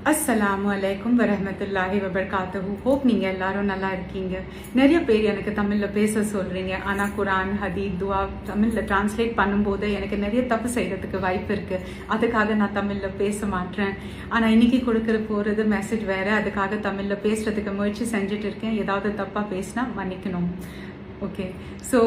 அஸ்ஸலாமு அலைக்கும் வரஹ்மத்துல்லாஹி வபரகாத்துஹு. ஹோப் நீங்கள் எல்லாரும் நல்லா இருக்கீங்க. நிறைய பேர் எனக்கு தமிழில் பேச சொல்கிறீங்க, ஆனால் குரான் ஹதீத் துவா தமிழில் டிரான்ஸ்லேட் பண்ணும்போது எனக்கு நிறைய தப்பு செய்கிறதுக்கு வாய்ப்பு இருக்குது. அதுக்காக நான் தமிழில் பேச மாட்டேன். ஆனால் இன்றைக்கி கொடுக்குற போகிறது மெசேஜ் வேறு. அதுக்காக தமிழில் பேசுகிறதுக்கு முயற்சி செஞ்சுட்டு இருக்கேன். ஏதாவது தப்பாக பேசினா மன்னிக்கணும். ஓகே. ஸோ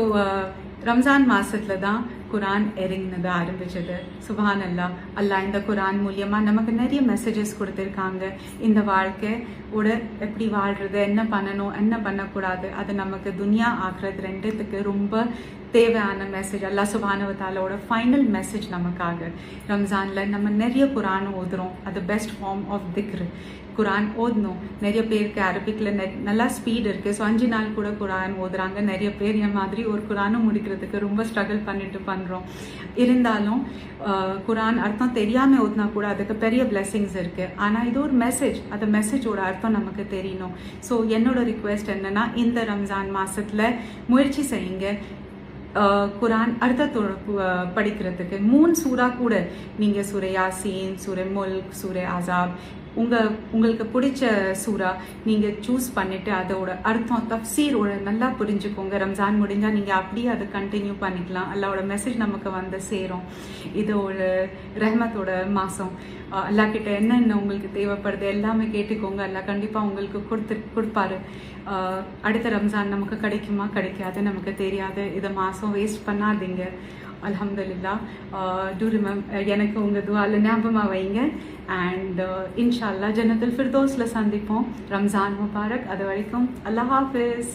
ரம்ஜான் மாதத்தில் தான் குரான் இறங்கினது ஆரம்பிச்சது. சுபஹான் அல்லாஹ். அல்லாஹ் இந்த குரான் மூலியமாக நமக்கு நிறைய மெசேஜஸ் கொடுத்துருக்காங்க. இந்த வாழ்க்கையோட எப்படி வாழ்கிறது, என்ன பண்ணணும், என்ன பண்ணக்கூடாது, அது நமக்கு துனியா ஆக்குறது ரெண்டுத்துக்கு ரொம்ப தேவையான மெசேஜ். அல்லாஹ் சுப்ஹானஹு வ தஆலாவோட ஃபைனல் மெசேஜ் நமக்காக. ரம்ஜானில் நம்ம நிறைய குரான் ஓதுறோம். அது பெஸ்ட் ஃபார்ம் ஆஃப் திக்ரு. குரான் ஓதணும். நிறைய பேருக்கு அரபிக்கில் நல்லா ஸ்பீட் இருக்குது. ஸோ 5 நாள் கூட குரான் ஓதுறாங்க. நிறைய பேர் என் மாதிரி ஒரு குரானும் முடிக்கிறதுக்கு ரொம்ப ஸ்ட்ரகிள் பண்ணிட்டு பண்ணுறோம். இருந்தாலும் குரான் அர்த்தம் தெரியாமல் ஓதுனா கூட அதுக்கு பெரிய பிளெஸிங்ஸ் இருக்குது. ஆனால் இது ஒரு மெசேஜ். அந்த மெசேஜோட அர்த்தம் நமக்கு தெரியணும். ஸோ என்னோட ரிக்வெஸ்ட் என்னென்னா, இந்த ரம்ஜான் மாதத்தில் முயற்சி செய்யுங்க. குரான் அர்த்தத்தோட படிக்கிறதுக்கு 3 சூறா கூட நீங்கள் sure Yasin, sure Mulk, sure அஸாப், உங்களுக்கு பிடிச்ச சூறா நீங்கள் சூஸ் பண்ணிவிட்டு அதோட அர்த்தம் தஃப்சீரோட நல்லா புரிஞ்சுக்கோங்க. ரம்ஜான் முடிஞ்சால் நீங்கள் அப்படியே அதை கண்டினியூ பண்ணிக்கலாம். அல்லாவோட மெசேஜ் நமக்கு வந்து சேரும். இது ஒரு ரஹ்மத்தோட மாதம். அல்லாஹ்கிட்ட என்னென்ன உங்களுக்கு தேவைப்படுது எல்லாமே கேட்டுக்கோங்க. அல்லாஹ் கண்டிப்பாக உங்களுக்கு கொடுப்பாரு. அடுத்த ரம்ஜான் நமக்கு கிடைக்குமா கிடைக்காது நமக்கு தெரியாது. இதை மாதம் வேஸ்ட் பண்ணாதீங்க. அல்ஹம்துலில்லாஹ். டூ எனக்கு உங்கள் துவாவில் ஞாபகமாக வைங்க. அண்ட் இன்ஷா அல்லாஹ் ஜன்னத்துல் ஃபிர்தௌஸில் சந்திப்போம். ரம்ஜான் முபாரக். அது வரைக்கும் அல்லாஹ் ஹாஃபிஸ்.